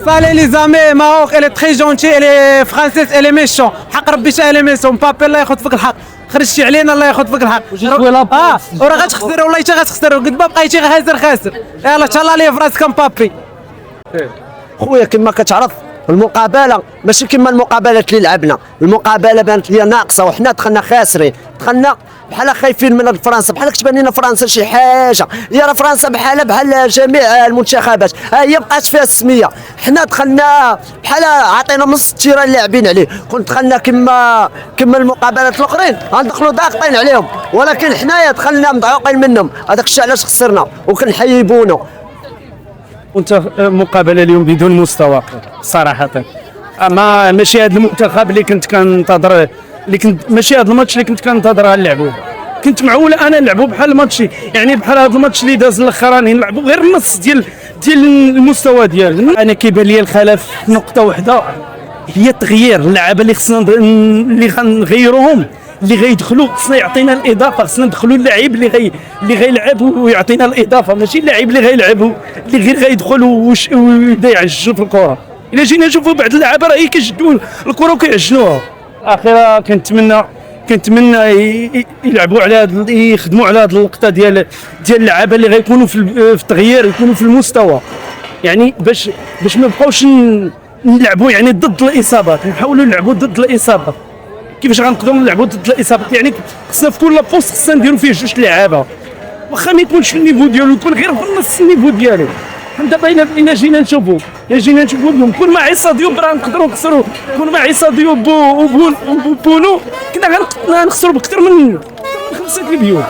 Salut les amis, Maroc elle est très gentille, elle est française, elle est méchante. حق ربي تا elle est méchante. مبابي الله ياخذ فيك الحق. خرجتي علينا الله ياخذ فيك الحق. وراه غتخسر والله حتى غتخسر قد ما بقيتي خاسر. يلاه تهلا لي فراسك مبابي. خويا كما كتعرف المقابله ماشي كما المقابلات اللي لعبنا، المقابله بانت لي ناقصه وحنا دخلنا خاسرين، دخلنا بحال خايفين من فرنسا، بحال كتبان لنا فرنسا شي حاجه، هي راه فرنسا بحال جميع المنتخبات، ها هي بقات فيها السميه، حنا دخلنا بحال عطينا نص التيران اللي لاعبين عليه، كنت دخلنا كما المقابلات الاخرين غندخلوا ضاغطين عليهم، ولكن حنايا دخلنا مضعوقين منهم، هذاك الشيء علاش خسرنا وكنحيبونا. كنت مقابله اليوم بدون مستوى صراحه، اما ماشي هذا المنتخب اللي كنت كنتظر، ماشي هذا الماتش اللي كنت كنتظر نلعبوه، كنت معول انا نلعبوا بحال الماتش، يعني بحال هذا الماتش اللي داز الاخراني نلعبوا غير النص ديال المستوى ديالنا. انا كيبان لي الخلاف نقطه واحده هي التغيير، اللعابه اللي خصنا اللي غنغيروهم اللي غيدخلوا خصنا يعطينا الاضافه، خصنا ندخلوا اللاعب اللي غيلعب ويعطينا الاضافه، ماشي اللاعب اللي غيلعب اللي غير غيدخل ويضيع الجو في الكره. الا جينا نشوفوا بعض اللعابه راه كيشدوا الكره وكيعجنوها. اخيرا كنتمنى يلعبوا على يخدموا على هذه اللقطه ديال اللعابه اللي غيكونوا في التغيير، يكونوا في المستوى، يعني باش ما نبقاوش نلعبوا يعني ضد الاصابات، نحاولوا نلعبوا ضد الاصابات. كيفاش غنقدروا نلعبوا ضد الاصابات؟ يعني خصنا في كل بوست خصنا نديروا فيه جوج لعابه، واخا ما يكونش النيفو ديالو، يكون غير في نص النيفو ديالو. دابا الا جينا نشوفوا اليوم كل ما عيسى ديوب راه نقدروا نخسروا، كل ما عيسى ديوب وبونو كنا غنخسروا باكثر من 5 مليون.